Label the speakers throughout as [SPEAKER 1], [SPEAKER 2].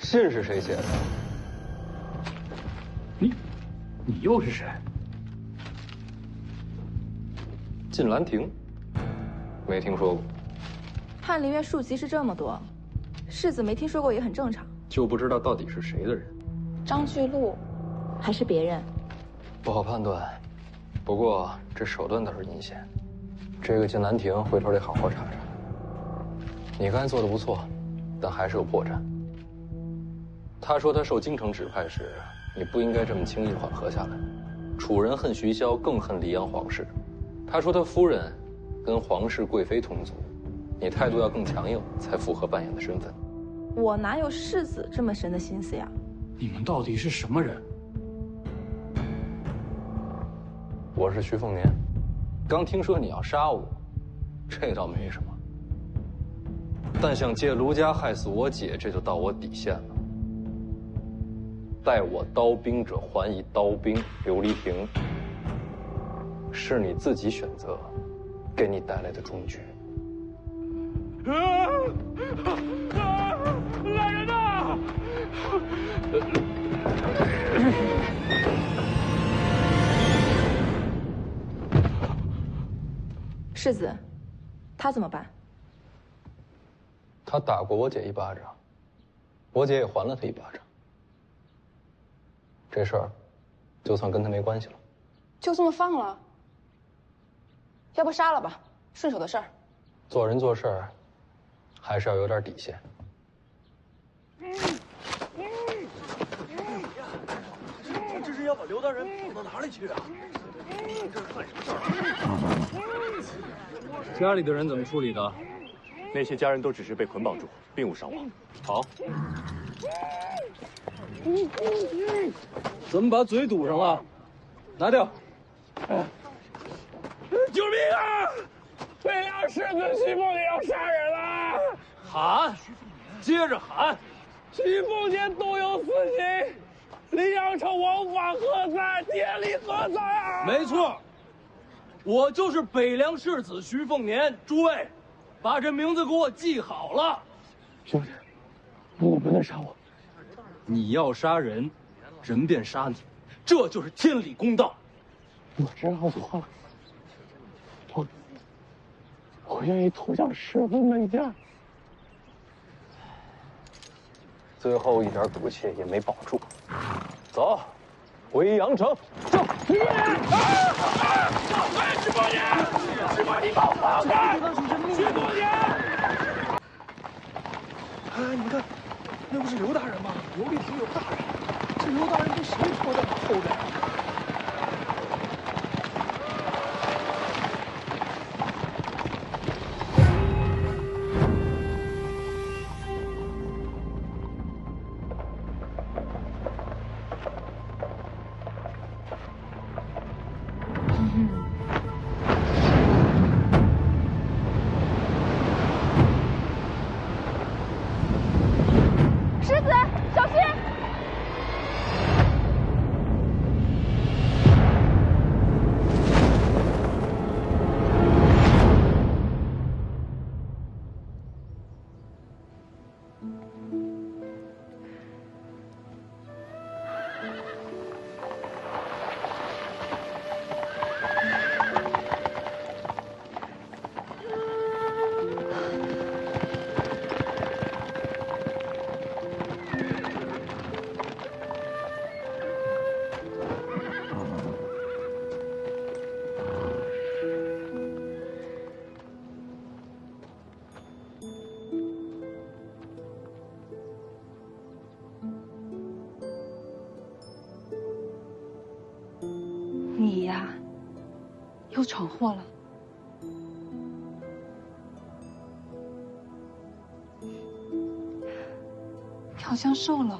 [SPEAKER 1] 信是谁写的？
[SPEAKER 2] 你又是谁？
[SPEAKER 1] 晋兰亭，没听说过。
[SPEAKER 3] 翰林院庶吉是这么多，世子没听说过也很正常。
[SPEAKER 1] 就不知道到底是谁的人。
[SPEAKER 3] 张巨鹿，还是别人？
[SPEAKER 1] 不好判断，不过这手段倒是阴险。这个晋兰亭回头得好好查查。你刚才做的不错，但还是有破绽。他说他受京城指派时，你不应该这么轻易缓和下来。楚人恨徐骁，更恨黎阳皇室。他说他夫人跟皇室贵妃同族，你态度要更强硬，才符合扮演的身份。
[SPEAKER 3] 我哪有世子这么深的心思呀？
[SPEAKER 2] 你们到底是什么人？
[SPEAKER 1] 我是徐凤年，刚听说你要杀我，这倒没什么。但想借卢家害死我姐，这就到我底线了。待我刀兵者，还以刀兵。琉璃亭是你自己选择，给你带来的终局。
[SPEAKER 2] 来人呐！
[SPEAKER 3] 世子，他怎么办？
[SPEAKER 1] 他打过我姐一巴掌，我姐也还了他一巴掌。这事儿，就算跟他没关系了。
[SPEAKER 4] 就这么放了？要不杀了吧，顺手的事儿。
[SPEAKER 1] 做人做事儿，还是要有点底线。
[SPEAKER 5] 这是要把刘大人绑到哪里去啊？这是干什么事儿？
[SPEAKER 2] 家里的人怎么处理的？
[SPEAKER 5] 那些家人都只是被捆绑住，并无伤亡。
[SPEAKER 2] 好。怎么把嘴堵上了？拿掉！
[SPEAKER 5] 救命啊！北凉世子徐凤年要杀人了！
[SPEAKER 2] 喊，接着喊！
[SPEAKER 5] 徐凤年动有私刑，黎阳城王法何在？天理何在啊？
[SPEAKER 2] 没错，我就是北凉世子徐凤年。诸位，把这名字给我记好了。
[SPEAKER 5] 兄弟，你不能杀我。
[SPEAKER 2] 你要杀人，人便杀你，这就是天理公道。
[SPEAKER 5] 我知道错了，我愿意投降师傅门下。
[SPEAKER 1] 最后一点骨气也没保住。走，回阳城。走。
[SPEAKER 5] 徐凤年！徐凤年！徐凤年，你把我放开！徐凤年！哎，你们看，那不是刘大人吗？刘立亭有大人，这刘大人被谁拖在马后边？
[SPEAKER 3] 世子，小心！
[SPEAKER 4] 你呀，又闯祸了。你好像瘦了。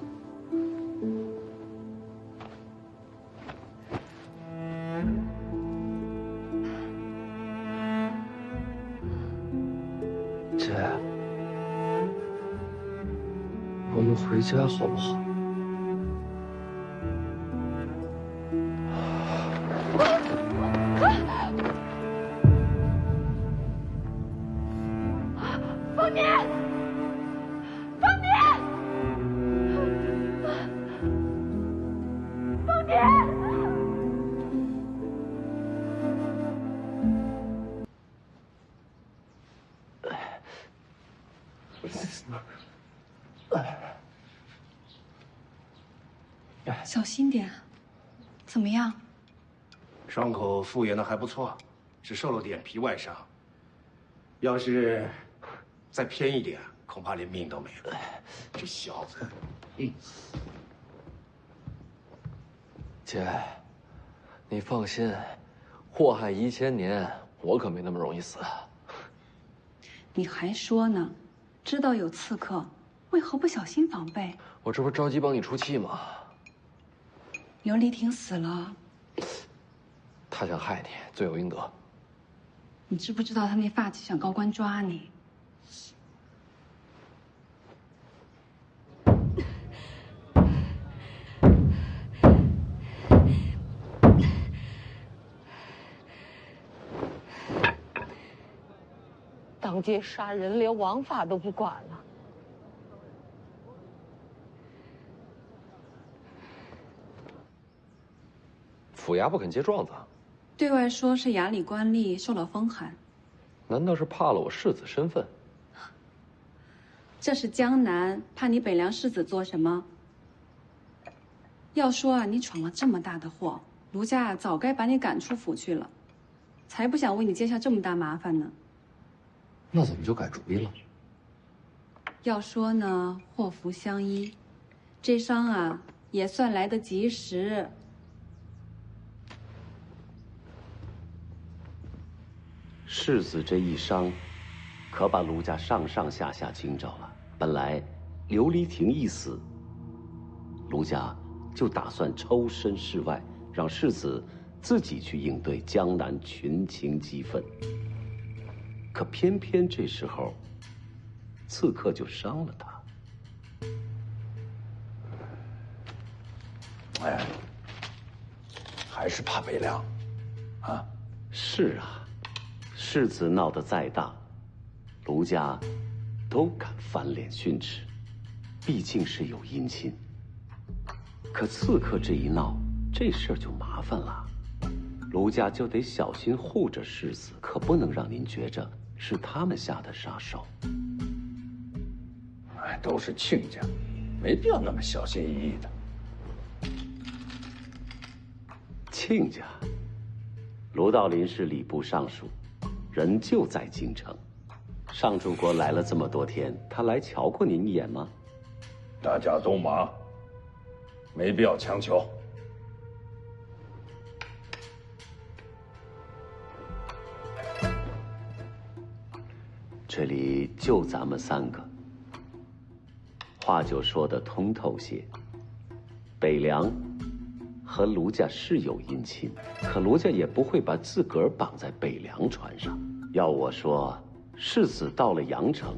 [SPEAKER 2] 姐，我们回家好不好？
[SPEAKER 3] 凤年，凤年！
[SPEAKER 6] 小心点。怎么样？
[SPEAKER 7] 伤口复原的还不错，只受了点皮外伤。要是再偏一点，恐怕连命都没了。这小子，
[SPEAKER 1] 姐，你放心，祸害1000年，我可没那么容易死。
[SPEAKER 6] 你还说呢？知道有刺客，为何不小心防备？
[SPEAKER 1] 我这不着急帮你出气吗？
[SPEAKER 6] 刘丽婷死了，
[SPEAKER 1] 他想害你，罪有应得。
[SPEAKER 6] 你知不知道他那发起想高官抓你？
[SPEAKER 8] 当街杀人，连王法都不管了。
[SPEAKER 1] 府衙不肯接状子，
[SPEAKER 6] 对外说是衙里官吏受了风寒。
[SPEAKER 1] 难道是怕了我世子身份？
[SPEAKER 6] 这是江南，怕你北凉世子做什么？要说啊，你闯了这么大的祸，卢家早该把你赶出府去了，才不想为你接下这么大麻烦呢。
[SPEAKER 1] 那怎么就改主意了？
[SPEAKER 6] 要说呢，祸福相依，这伤啊也算来得及时。
[SPEAKER 9] 世子这一伤，可把卢家上上下下惊着了。本来刘黎婷一死，卢家就打算抽身事外，让世子自己去应对江南群情激愤。可偏偏这时候，刺客就伤了他。
[SPEAKER 7] 哎，还是怕北凉，啊？
[SPEAKER 9] 是啊，世子闹得再大，卢家都敢翻脸训斥，毕竟是有姻亲。可刺客这一闹，这事儿就麻烦了。卢家就得小心护着世子，可不能让您觉着是他们下的杀手。
[SPEAKER 7] 哎，都是亲家，没必要那么小心翼翼的。
[SPEAKER 9] 亲家，卢道林是礼部尚书，人就在京城。上柱国来了这么多天，他来瞧过您一眼吗？
[SPEAKER 7] 大家都忙，没必要强求。
[SPEAKER 9] 这里就咱们3个，话就说得通透些。北凉和卢家是有姻亲，可卢家也不会把自个儿绑在北凉船上。要我说，世子到了阳城，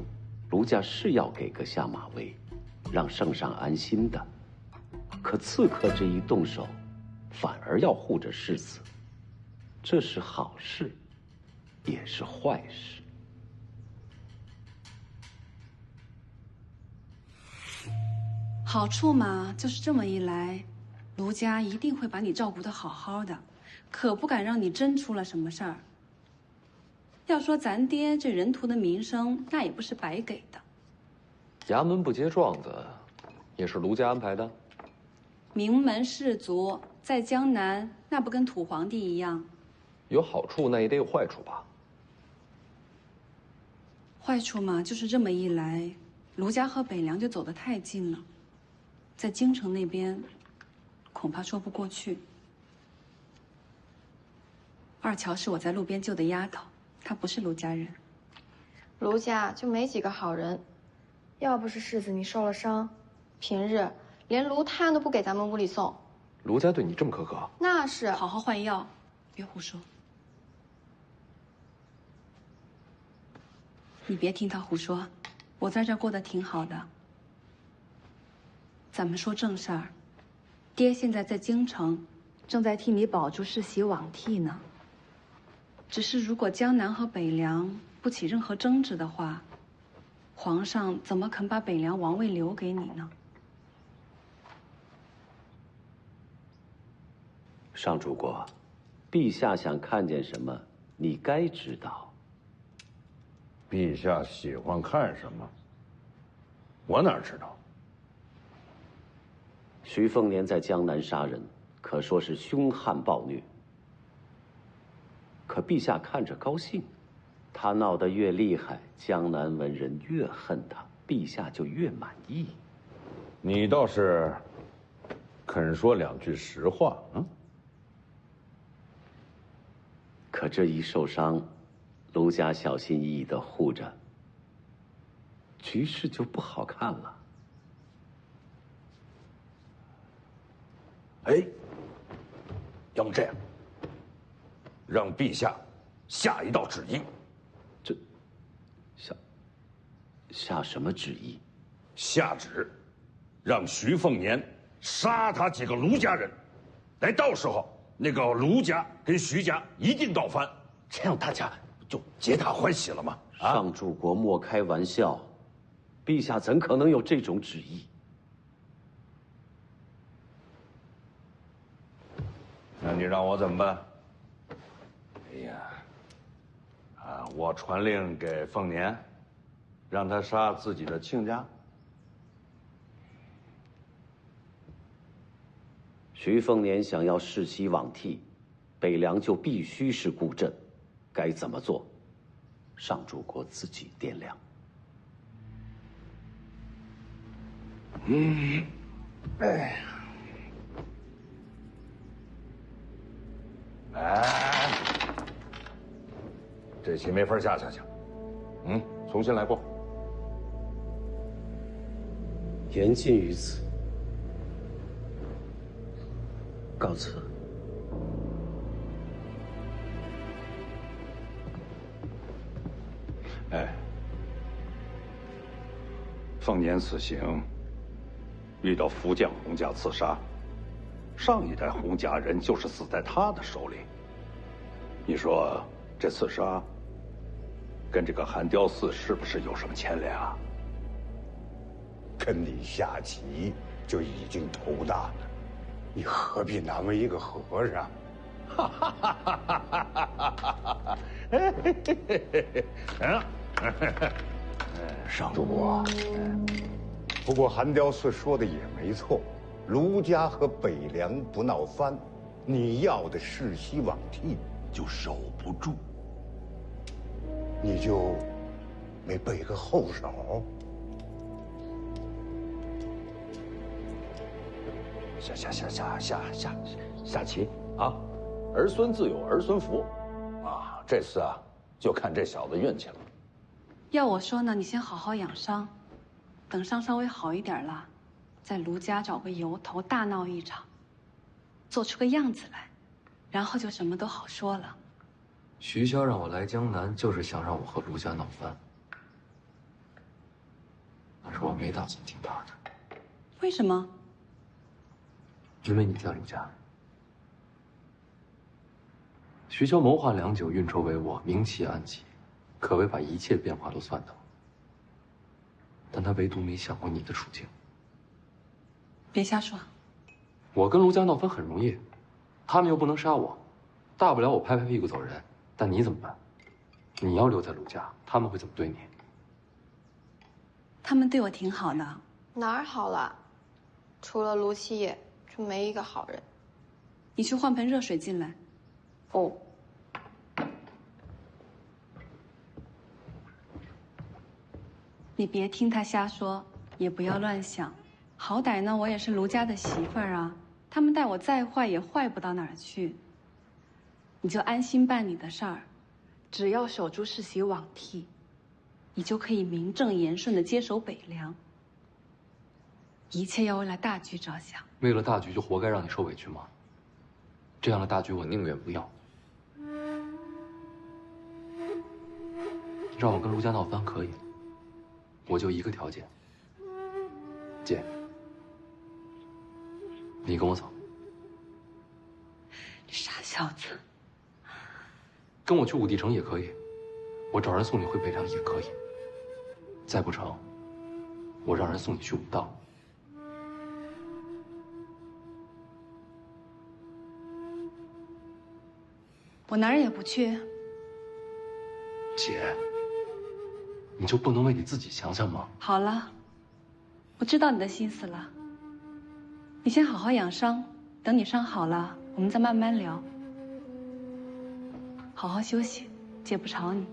[SPEAKER 9] 卢家是要给个下马威，让圣上安心的。可刺客这一动手，反而要护着世子，这是好事，也是坏事。
[SPEAKER 6] 好处嘛，就是这么一来，卢家一定会把你照顾得好好的，可不敢让你真出了什么事儿。要说咱爹这人徒的名声，那也不是白给的。
[SPEAKER 1] 衙门不接状子，也是卢家安排的。
[SPEAKER 6] 名门士族在江南，那不跟土皇帝一样？
[SPEAKER 1] 有好处，那也得有坏处吧？
[SPEAKER 6] 坏处嘛，就是这么一来，卢家和北凉就走得太近了，在京城那边，恐怕说不过去。二乔是我在路边救的丫头，她不是卢家人。
[SPEAKER 3] 卢家就没几个好人，要不是世子你受了伤，平日连卢炭都不给咱们屋里送。
[SPEAKER 1] 卢家对你这么苛刻？
[SPEAKER 3] 那是。
[SPEAKER 6] 好好换药，别胡说。你别听他胡说，我在这儿过得挺好的。咱们说正事儿，爹现在在京城，正在替你保住世袭罔替呢。只是如果江南和北凉不起任何争执的话，皇上怎么肯把北凉王位留给你呢？
[SPEAKER 9] 上主国，陛下想看见什么，你该知道。
[SPEAKER 7] 陛下喜欢看什么，我哪知道？
[SPEAKER 9] 徐凤年在江南杀人，可说是凶悍暴虐。可陛下看着高兴，他闹得越厉害，江南文人越恨他，陛下就越满意。
[SPEAKER 10] 你倒是肯说两句实话，嗯？
[SPEAKER 9] 可这一受伤，卢家小心翼翼地护着，局势就不好看了。
[SPEAKER 10] 哎，要么这样，让陛下下一道旨意。
[SPEAKER 9] 这下什么旨意？
[SPEAKER 10] 下旨，让徐凤年杀他几个卢家人，到时候那个卢家跟徐家一定闹翻，这样大家就皆大欢喜了嘛。
[SPEAKER 9] 上柱国莫开玩笑，陛下怎可能有这种旨意？
[SPEAKER 10] 那你让我怎么办？哎呀，我传令给凤年，让他杀自己的亲家。
[SPEAKER 9] 徐凤年想要世袭罔替，北凉就必须是孤镇，该怎么做？上柱国自己掂量。
[SPEAKER 10] 这棋没法下去，重新来过。
[SPEAKER 9] 言尽于此，告辞。
[SPEAKER 10] 凤年此行遇到福将洪家刺杀，上一代洪家人就是死在他的手里。你说这刺杀跟这个寒雕寺是不是有什么牵连啊？
[SPEAKER 11] 跟你下棋就已经头大了，你何必难为一个和尚？上主公，不过寒雕寺说的也没错，卢家和北凉不闹翻，你要的世袭罔替就守不住，你就没备个后手？
[SPEAKER 10] 下棋啊！儿孙自有儿孙福，这次就看这小子运气了。
[SPEAKER 6] 要我说呢，你先好好养伤，等伤稍微好一点了，在卢家找个由头大闹一场，做出个样子来，然后就什么都好说了。
[SPEAKER 1] 徐骁让我来江南，就是想让我和卢家闹翻，但是我没打算听他的。
[SPEAKER 6] 为什么？
[SPEAKER 1] 因为你在卢家。徐骁谋划良久，运筹帷幄，明棋暗棋，可谓把一切变化都算透。但他唯独没想过你的处境。
[SPEAKER 6] 别瞎说。
[SPEAKER 1] 我跟卢家闹翻很容易，他们又不能杀我，大不了我拍拍屁股走人。但你怎么办？你要留在卢家，他们会怎么对你？
[SPEAKER 6] 他们对我挺好的。
[SPEAKER 3] 哪儿好了？除了卢七爷，就没一个好人。
[SPEAKER 6] 你去换盆热水进来。
[SPEAKER 3] 哦。
[SPEAKER 6] 你别听他瞎说，也不要乱想。好歹呢，我也是卢家的媳妇儿啊，他们待我再坏也坏不到哪儿去。你就安心办你的事儿，只要守住世袭罔替，你就可以名正言顺地接手北凉。一切要为了大局着想。
[SPEAKER 1] 为了大局就活该让你受委屈吗？这样的大局我宁愿不要。让我跟卢家闹翻可以，我就一个条件。姐，你跟我走。
[SPEAKER 6] 你傻小子。
[SPEAKER 1] 跟我去武帝城也可以，我找人送你回北凉也可以。再不成，我让人送你去武道。
[SPEAKER 6] 我哪儿也不去。
[SPEAKER 1] 姐，你就不能为你自己想想吗？
[SPEAKER 6] 好了，我知道你的心思了。你先好好养伤，等你伤好了，我们再慢慢聊。好好休息，姐不吵你。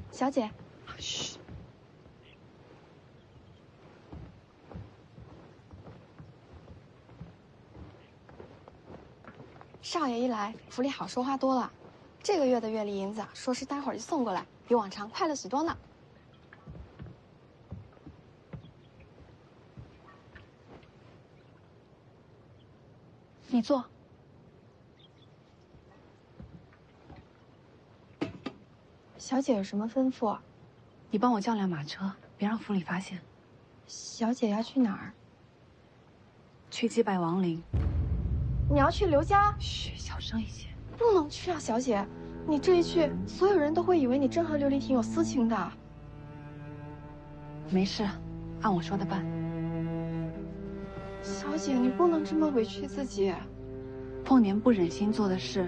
[SPEAKER 3] 小姐，
[SPEAKER 6] 嘘。
[SPEAKER 3] 少爷一来，府里好说话多了。这个月的月例银子啊，说是待会儿就送过来，比往常快乐许多呢。你坐。小姐有什么吩咐？
[SPEAKER 6] 你帮我叫辆马车，别让府里发现。
[SPEAKER 3] 小姐要去哪儿？
[SPEAKER 6] 去祭拜亡灵。
[SPEAKER 3] 你要去刘家？
[SPEAKER 6] 嘘，小声一些。
[SPEAKER 3] 不能去啊，小姐！你这一去，所有人都会以为你真和琉璃亭有私情的。
[SPEAKER 6] 没事，按我说的办。
[SPEAKER 3] 小姐，你不能这么委屈自己。
[SPEAKER 6] 凤年不忍心做的事，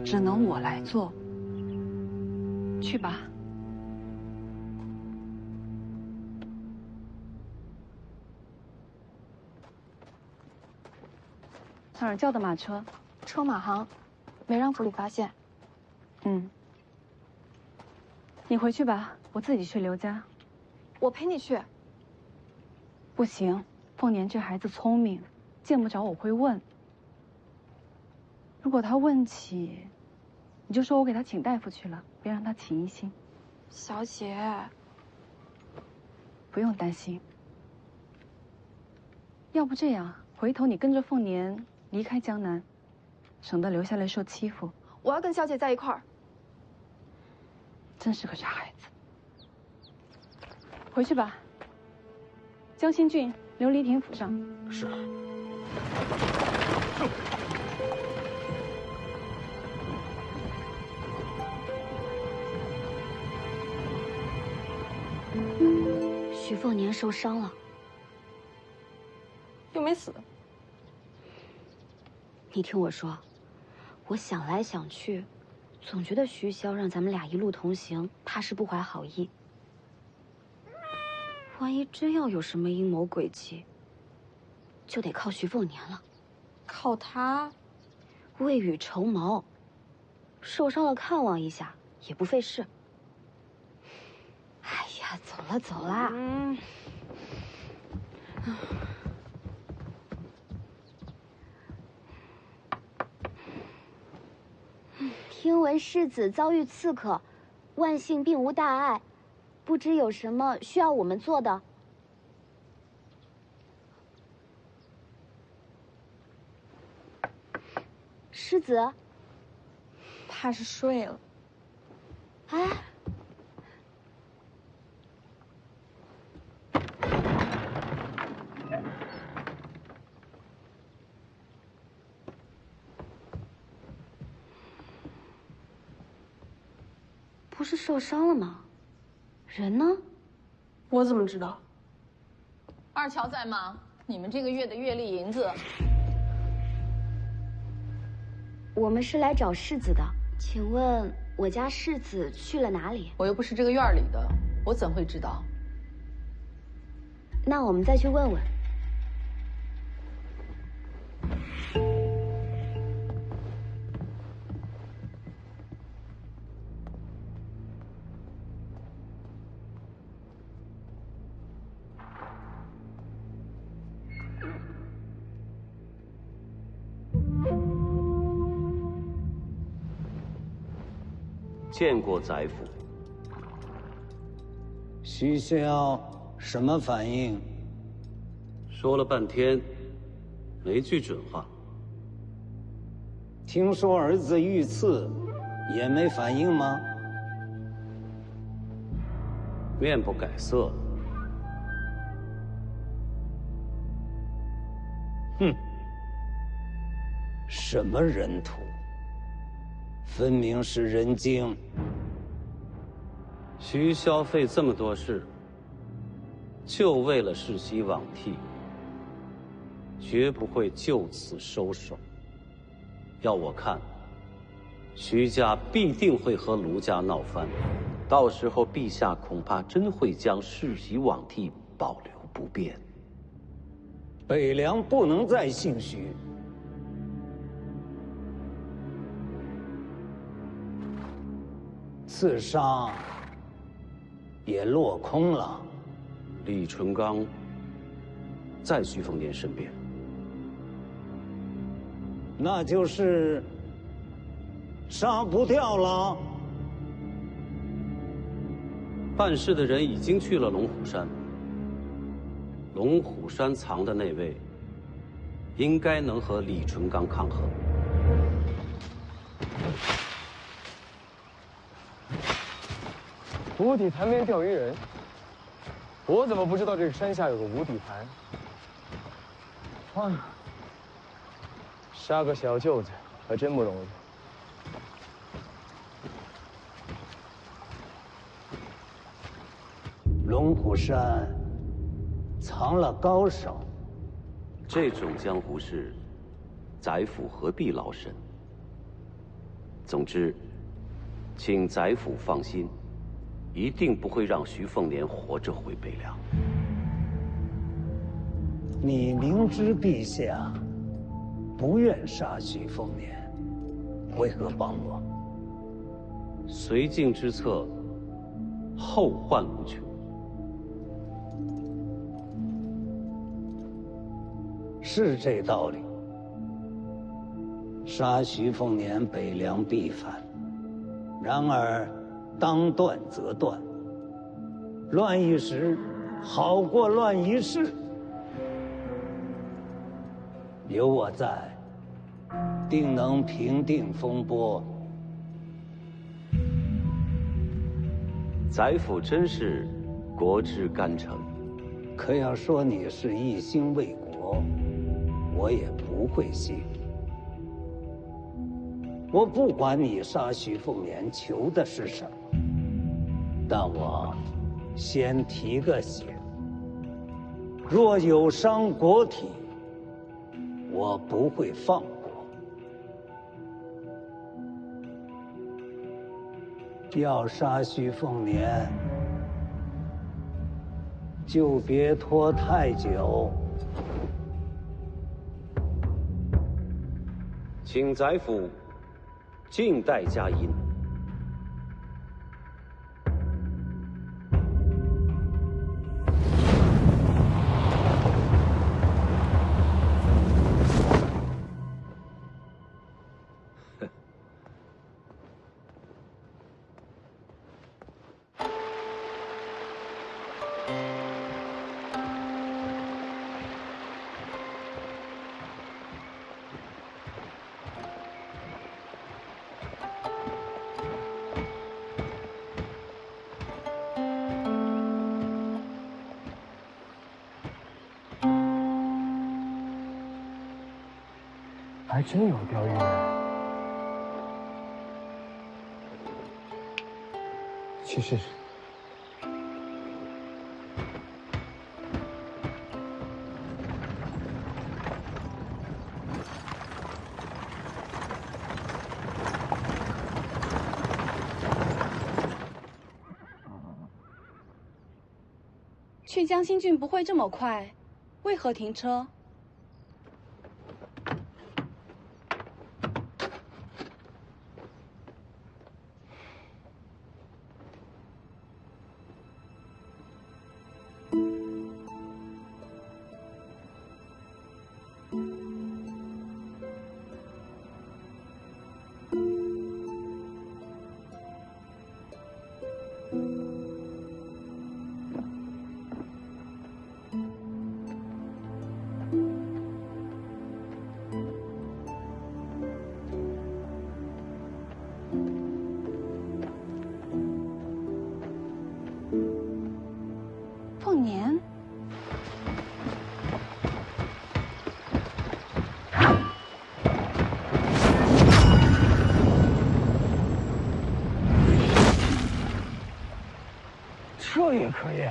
[SPEAKER 6] 只能我来做。去吧。哪儿叫的马车？
[SPEAKER 3] 车马行，没让府里发现。
[SPEAKER 6] 嗯。你回去吧，我自己去刘家。
[SPEAKER 3] 我陪你去。
[SPEAKER 6] 不行，凤年这孩子聪明，见不着我会问。如果他问起，你就说我给他请大夫去了，别让他起疑心。
[SPEAKER 3] 小姐，
[SPEAKER 6] 不用担心。要不这样，回头你跟着凤年离开江南，省得留下来受欺负。
[SPEAKER 3] 我要跟小姐在一块儿。
[SPEAKER 6] 真是个傻孩子。回去吧。江心郡琉璃亭府上。
[SPEAKER 7] 是。
[SPEAKER 12] 徐凤年受伤了，
[SPEAKER 4] 又没死。
[SPEAKER 12] 你听我说，我想来想去，总觉得徐骁让咱们俩一路同行，怕是不怀好意。万一真要有什么阴谋诡计，就得靠徐凤年了。
[SPEAKER 4] 靠他？
[SPEAKER 12] 未雨绸缪，受伤了看望一下也不费事。哎呀，走了走了。听闻世子遭遇刺客，万幸并无大碍，不知有什么需要我们做的？世子，
[SPEAKER 3] 怕是睡了。
[SPEAKER 12] 哎。不是受伤了吗？人呢？
[SPEAKER 4] 我怎么知道？
[SPEAKER 8] 二乔在吗？你们这个月的月例银子。
[SPEAKER 12] 我们是来找世子的，请问我家世子去了哪里？
[SPEAKER 8] 我又不是这个院里的，我怎会知道？
[SPEAKER 12] 那我们再去问问。
[SPEAKER 9] 见过宰府。
[SPEAKER 13] 徐骁什么反应？
[SPEAKER 9] 说了半天，没句准话。
[SPEAKER 13] 听说儿子遇刺，也没反应吗？
[SPEAKER 9] 面不改色。
[SPEAKER 13] 哼，什么人土？分明是人精。
[SPEAKER 9] 徐骁费这么多事，就为了世袭罔替，绝不会就此收手。要我看，徐家必定会和卢家闹翻，到时候陛下恐怕真会将世袭罔替保留不变。
[SPEAKER 13] 北凉不能再姓徐，刺杀也落空了。
[SPEAKER 9] 李淳罡在徐凤年身边，
[SPEAKER 13] 那就是杀不掉了。
[SPEAKER 9] 办事的人已经去了龙虎山，龙虎山藏的那位，应该能和李淳罡抗衡。
[SPEAKER 2] 无底潭边钓鱼人，我怎么不知道这个山下有个无底潭？啊，杀个小舅子还真不容易。
[SPEAKER 13] 龙虎山藏了高手，
[SPEAKER 9] 这种江湖事，宰府何必劳神？总之，请宰府放心，一定不会让徐凤年活着回北凉。
[SPEAKER 13] 你明知陛下不愿杀徐凤年，为何帮我？
[SPEAKER 9] 绥靖之策，后患无穷。
[SPEAKER 13] 是这道理。杀徐凤年，北凉必反。然而，当断则断，乱一时好过乱一世。有我在，定能平定风波。
[SPEAKER 9] 宰府真是国之干臣，
[SPEAKER 13] 可要说你是一心为国，我也不会信。我不管你杀徐凤年求的是什么，但我先提个醒：若有伤国体，我不会放过。要杀徐凤年，就别拖太久。
[SPEAKER 9] 请宰府静待佳音。
[SPEAKER 2] 还真有钓鱼人。去试试。
[SPEAKER 6] 去江心郡不会这么快，为何停车？凤年，
[SPEAKER 2] 这也可以。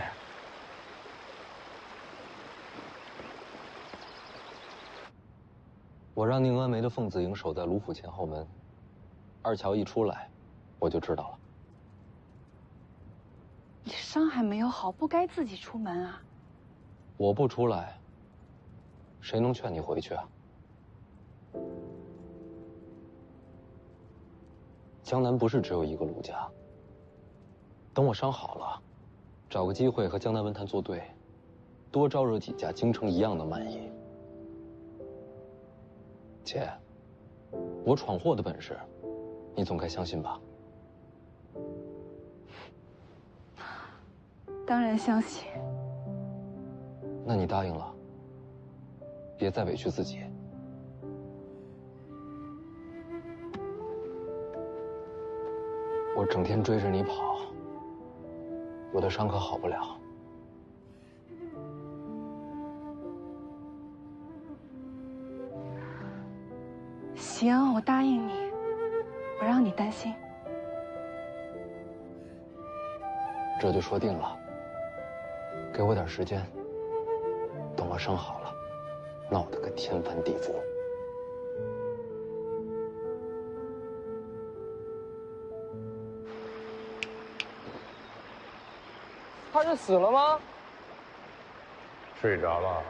[SPEAKER 1] 我让宁安梅的凤子营守在卢府前后门，二乔一出来，我就知道了。
[SPEAKER 6] 你伤还没有好，不该自己出门啊。
[SPEAKER 1] 我不出来，谁能劝你回去啊？江南不是只有一个卢家。等我伤好了，找个机会和江南文坛作对，多招惹几家京城一样的蛮夷。姐，我闯祸的本事，你总该相信吧？
[SPEAKER 6] 当然相信。
[SPEAKER 1] 那你答应了，别再委屈自己。我整天追着你跑，我的伤可好不了。
[SPEAKER 6] 行，我答应你，不让你担心。
[SPEAKER 1] 这就说定了。给我点时间，等我伤好了，闹得个天翻地覆。
[SPEAKER 2] 他是死了吗？
[SPEAKER 11] 睡着了。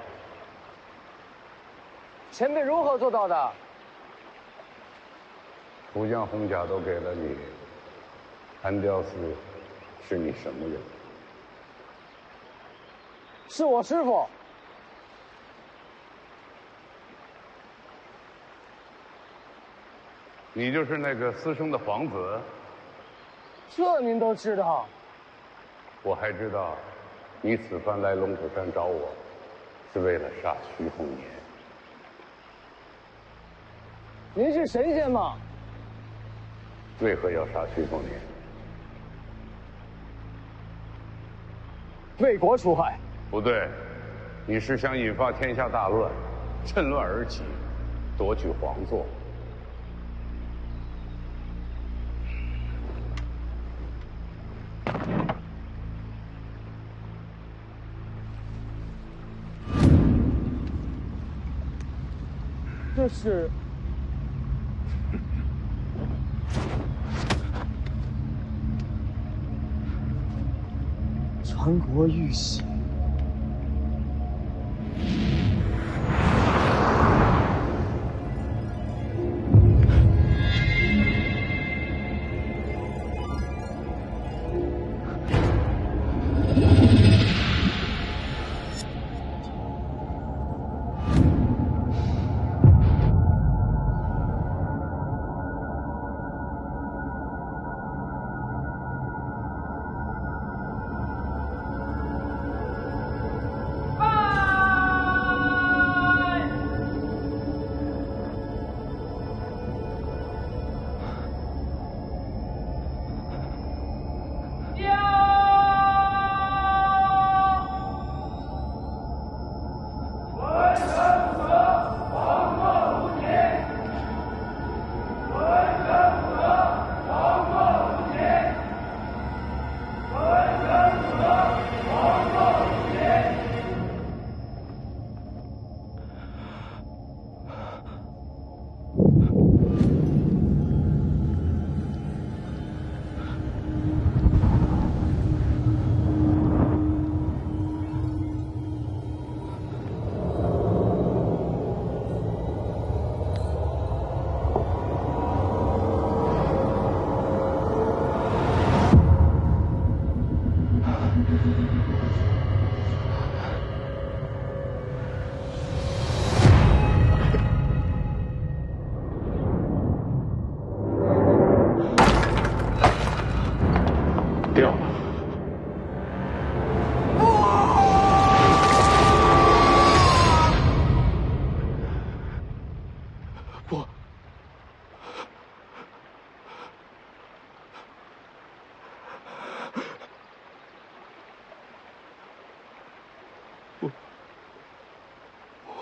[SPEAKER 2] 前辈如何做到的？
[SPEAKER 11] 福将红甲都给了你，韩雕寺是你什么人？
[SPEAKER 2] 是我师父。
[SPEAKER 11] 你就是那个私生的皇子？
[SPEAKER 2] 这您都知道？
[SPEAKER 11] 我还知道，你此番来龙虎山找我，是为了杀徐凤年。
[SPEAKER 2] 您是神仙吗？
[SPEAKER 11] 为何要杀徐凤年？
[SPEAKER 2] 为国除害。
[SPEAKER 11] 不对，你是想引发天下大乱，趁乱而起，夺取皇座。
[SPEAKER 2] 这是传国玉玺。
[SPEAKER 11] 掉了。
[SPEAKER 2] 不，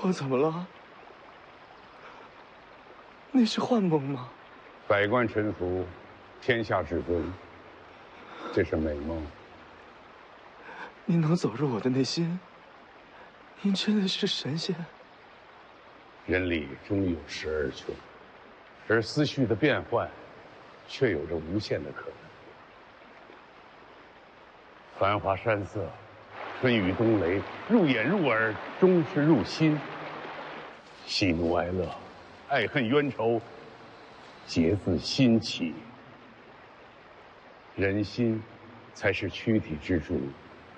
[SPEAKER 2] 我怎么了？那是幻梦吗？
[SPEAKER 11] 百官臣服，天下至尊，这是美梦。
[SPEAKER 2] 您能走入我的内心，您真的是神仙。
[SPEAKER 11] 人力终有时而穷，而思绪的变幻，
[SPEAKER 14] 却有着无限的可能。繁华山色，春雨冬雷，入眼入耳，终是入心。喜怒哀乐，爱恨冤仇，皆自心起。人心，才是躯体之主，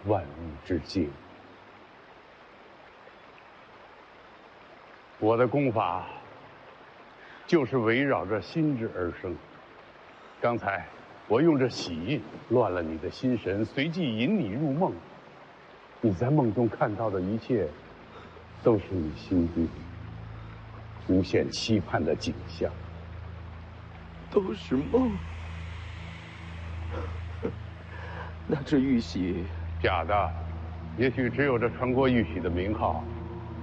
[SPEAKER 14] 万物之精。我的功法，就是围绕着心智而生。刚才我用这喜印乱了你的心神，随即引你入梦。你在梦中看到的一切，都是你心底无限期盼的景象。
[SPEAKER 2] 都是梦。那这玉玺，
[SPEAKER 14] 假的。也许只有这传国玉玺的名号，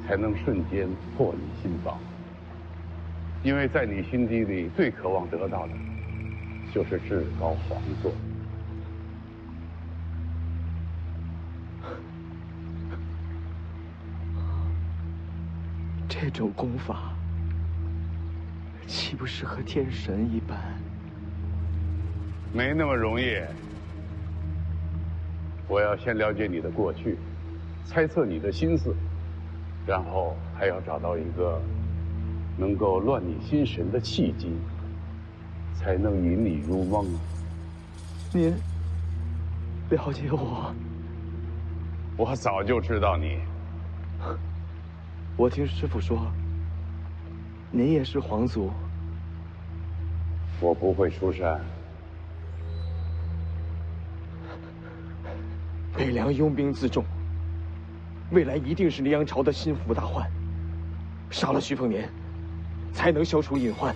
[SPEAKER 14] 才能瞬间破你心防。因为在你心底里最渴望得到的，就是至高皇座。
[SPEAKER 2] 这种功法，岂不是和天神一般？
[SPEAKER 14] 没那么容易。我要先了解你的过去，猜测你的心思，然后还要找到一个能够乱你心神的契机，才能引你入梦。
[SPEAKER 2] 您了解我？
[SPEAKER 14] 我早就知道你。
[SPEAKER 2] 我听师父说，您也是皇族。
[SPEAKER 14] 我不会出山。
[SPEAKER 2] 北凉拥兵自重，未来一定是黎阳朝的心腹大患。杀了徐凤年，才能消除隐患。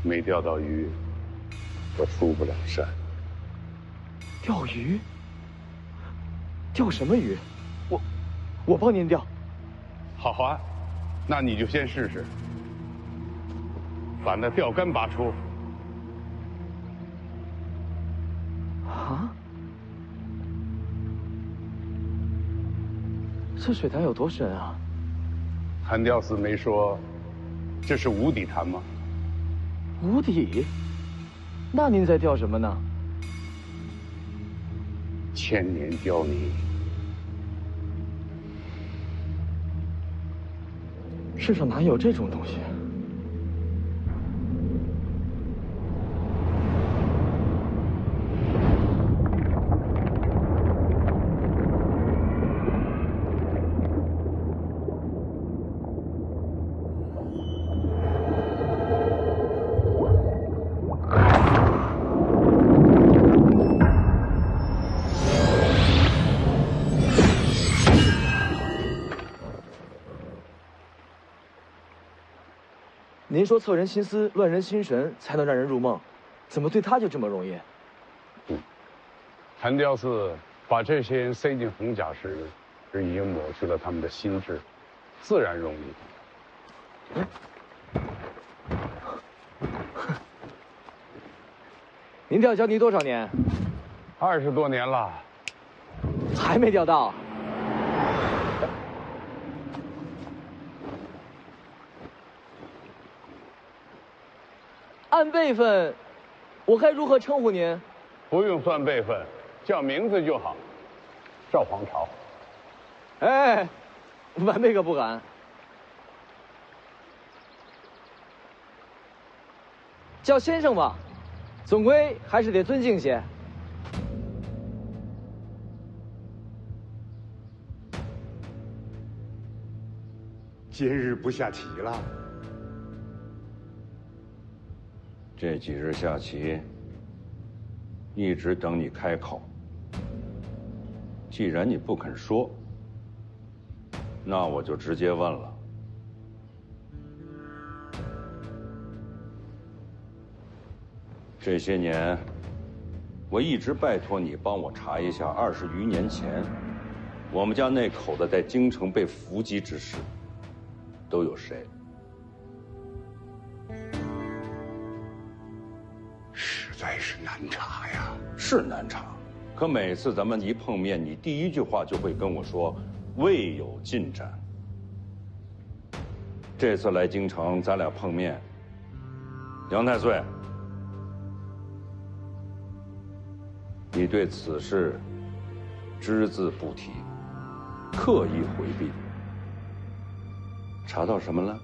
[SPEAKER 14] 没钓到鱼，我出不了山。
[SPEAKER 2] 钓鱼？钓什么鱼？我帮您钓。
[SPEAKER 14] 好啊，那你就先试试，把那钓竿拔出。
[SPEAKER 2] 啊？这水潭有多深啊？
[SPEAKER 14] 韩雕寺没说这是无底潭吗？
[SPEAKER 2] 无底？那您在钓什么呢？
[SPEAKER 14] 千年雕泥。
[SPEAKER 2] 世上哪有这种东西？您说测人心思、乱人心神才能让人入梦，怎么对他就这么容易？
[SPEAKER 14] 韩雕寺把这些人塞进红甲时，已经抹去了他们的心智，自然容易。
[SPEAKER 2] 您钓胶泥多少年
[SPEAKER 14] ？20多年了，
[SPEAKER 2] 还没钓到。按辈分，我该如何称呼您？
[SPEAKER 14] 不用算辈分，叫名字就好。赵黄巢。
[SPEAKER 2] 哎，晚辈可不敢。叫先生吧，总归还是得尊敬些。
[SPEAKER 11] 今日不下棋了？
[SPEAKER 10] 这几日下棋，一直等你开口。既然你不肯说，那我就直接问了。这些年，我一直拜托你帮我查一下20余年前，我们家那口子在京城被伏击之事，都有谁？
[SPEAKER 11] 实在是难查呀。
[SPEAKER 10] 是难查，可每次咱们一碰面，你第一句话就会跟我说未有进展。这次来京城，咱俩碰面，杨太岁，你对此事只字不提，刻意回避。查到什么了？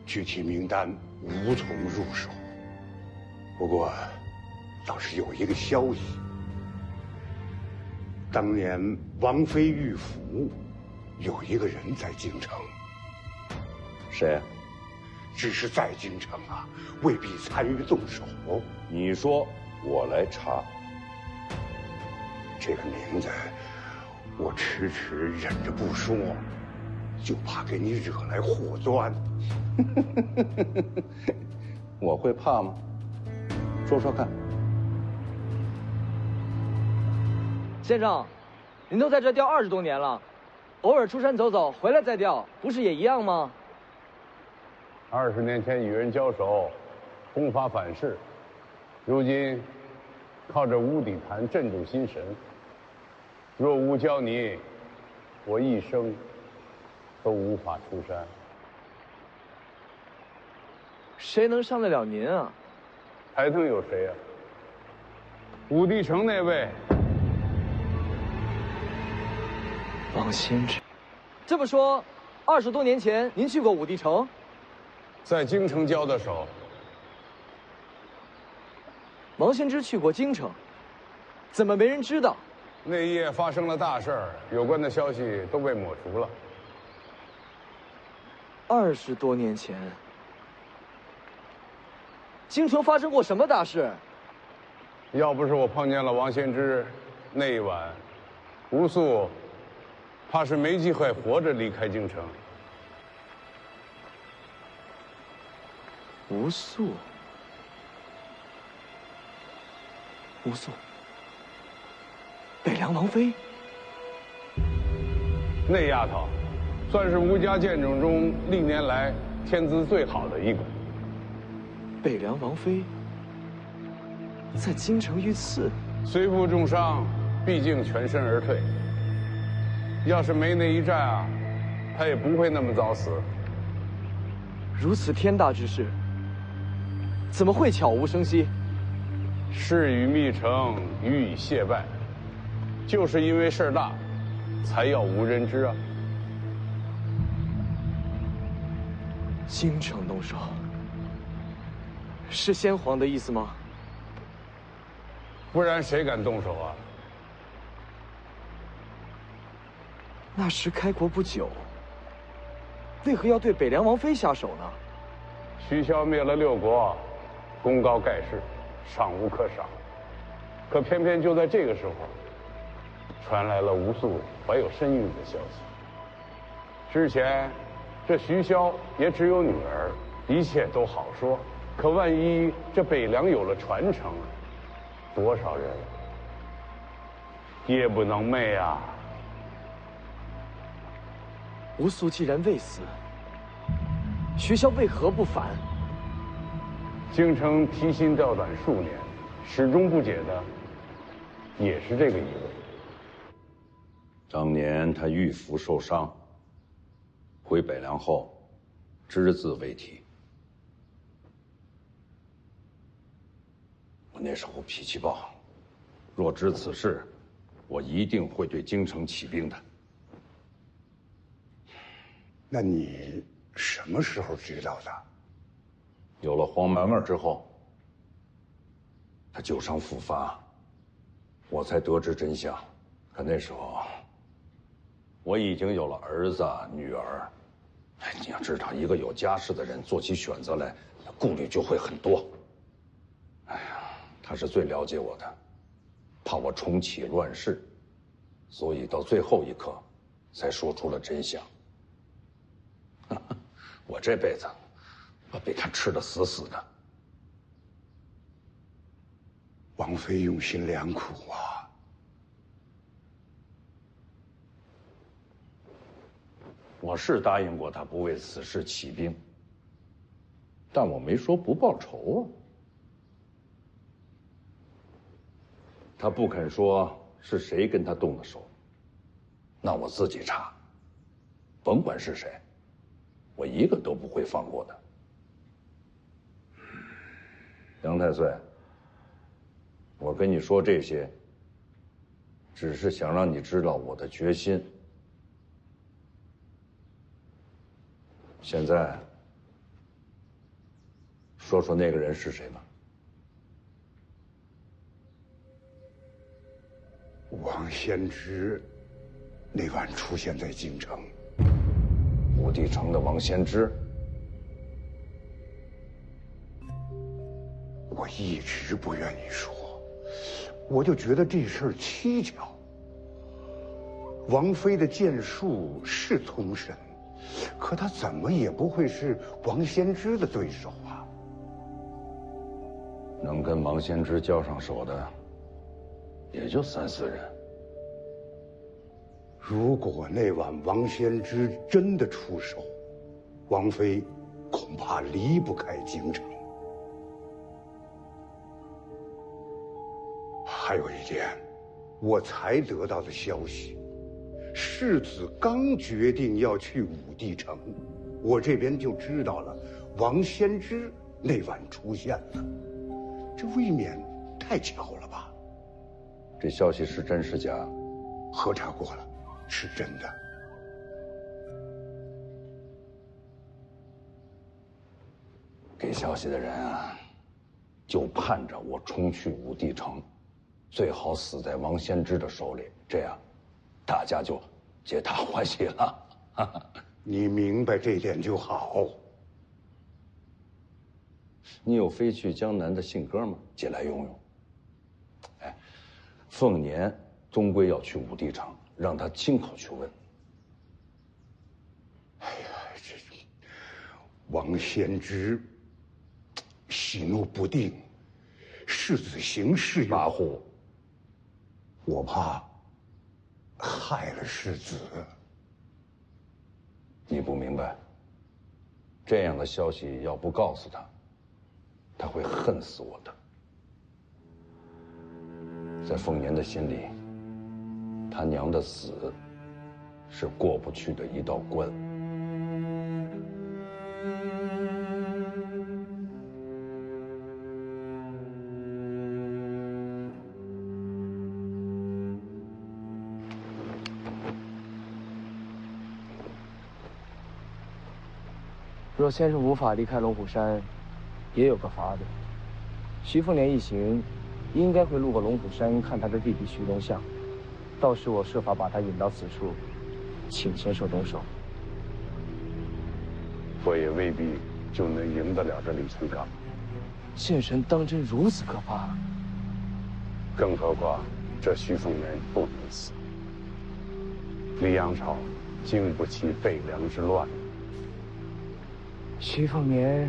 [SPEAKER 11] 具体名单无从入手。不过，倒是有一个消息：当年王妃遇俘，有一个人在京城。
[SPEAKER 10] 谁？
[SPEAKER 11] 只是在京城啊，未必参与动手。
[SPEAKER 10] 你说，我来查。
[SPEAKER 11] 这个名字，我迟迟忍着不说，就怕给你惹来祸端。
[SPEAKER 10] 我会怕吗？说说看。
[SPEAKER 2] 先生，您都在这钓20多年了，偶尔出山走走，回来再钓，不是也一样吗
[SPEAKER 14] ？20年前与人交手，攻法反噬，如今靠着无底潭镇住心神。若无教你，我一生都无法出山。
[SPEAKER 2] 谁能上得了您啊？
[SPEAKER 14] 还能有谁啊？武帝城那位
[SPEAKER 2] 王仙芝。这么说，20多年前您去过武帝城？
[SPEAKER 14] 在京城交的手。
[SPEAKER 2] 王仙芝去过京城，怎么没人知道？
[SPEAKER 14] 那夜发生了大事儿，有关的消息都被抹除了。
[SPEAKER 2] 20多年前，京城发生过什么大事？
[SPEAKER 14] 要不是我碰见了王仙芝，那一晚，吴素怕是没机会活着离开京城。
[SPEAKER 2] 吴素，吴素，北凉王妃。
[SPEAKER 14] 那丫头，算是吴家剑种中历年来天资最好的一个。
[SPEAKER 2] 北凉王妃在京城遇刺，
[SPEAKER 14] 虽负重伤，毕竟全身而退。要是没那一战啊，她也不会那么早死。
[SPEAKER 2] 如此天大之事，怎么会悄无声息？
[SPEAKER 14] 事与密成，予以谢败。就是因为事儿大，才要无人知啊。
[SPEAKER 2] 京城动手，是先皇的意思吗？
[SPEAKER 14] 不然谁敢动手啊？
[SPEAKER 2] 那时开国不久，为何要对北凉王妃下手呢？
[SPEAKER 14] 徐骁灭了6国，功高盖世，赏无可赏。可偏偏就在这个时候，传来了吴素怀有身孕的消息。之前，这徐骁也只有女儿，一切都好说。可万一这北凉有了传承，多少人夜不能寐啊！
[SPEAKER 2] 吴素既然未死，徐骁为何不反？
[SPEAKER 14] 京城提心吊胆数年，始终不解的也是这个疑问。
[SPEAKER 10] 当年他遇俘受伤，回北凉后，只字未提。我那时候脾气暴，若知此事，我一定会对京城起兵的。
[SPEAKER 11] 那你什么时候知道的？
[SPEAKER 10] 有了黄门儿之后，他旧伤复发，我才得知真相。可那时候，我已经有了儿子女儿。哎，你要知道，一个有家室的人做起选择来，顾虑就会很多。哎呀，他是最了解我的，怕我重启乱世，所以到最后一刻，才说出了真相。我这辈子，被他吃得死死的。
[SPEAKER 11] 王妃用心良苦啊！
[SPEAKER 10] 我是答应过他不为此事起兵，但我没说不报仇啊。他不肯说是谁跟他动的手，那我自己查，甭管是谁，我一个都不会放过的。杨太岁，我跟你说这些，只是想让你知道我的决心。现在，说说那个人是谁吧。
[SPEAKER 11] 王先知那晚出现在京城。
[SPEAKER 10] 武帝城的王先知，
[SPEAKER 11] 我一直不愿意说，我就觉得这事儿蹊跷。王妃的剑术是通神，可她怎么也不会是王先知的对手啊。
[SPEAKER 10] 能跟王先知交上手的，也就3、4人。
[SPEAKER 11] 如果那晚王先知真的出手，王妃恐怕离不开京城。还有一点，我才得到的消息，世子刚决定要去武帝城，我这边就知道了王先知那晚出现了，这未免太巧了吧？
[SPEAKER 10] 这消息是真是假？
[SPEAKER 11] 核查过了，是真的。
[SPEAKER 10] 给消息的人啊，就盼着我冲去武帝城，最好死在王先知的手里，这样大家就皆大欢喜了。
[SPEAKER 11] 你明白这点就好。
[SPEAKER 10] 你有飞去江南的信鸽吗？借来用用。哎，凤年终归要去武帝城，让他亲口去问。
[SPEAKER 11] 哎呀，这王先知喜怒不定，世子行事
[SPEAKER 10] 马虎，
[SPEAKER 11] 我怕害了世子。
[SPEAKER 10] 你不明白，这样的消息要不告诉他，他会恨死我的。在凤年的心里，他娘的死是过不去的一道关。
[SPEAKER 2] 若先生无法离开龙虎山，也有个法子。徐凤年一行应该会路过龙虎山看他的弟弟徐龙相，到时我设法把他引到此处，请先生动手。
[SPEAKER 14] 我也未必就能赢得了这李存刚。
[SPEAKER 2] 现神当真如此可怕？
[SPEAKER 14] 更何况这徐凤年不能死。黎阳朝经不起北凉之乱。
[SPEAKER 2] 徐凤年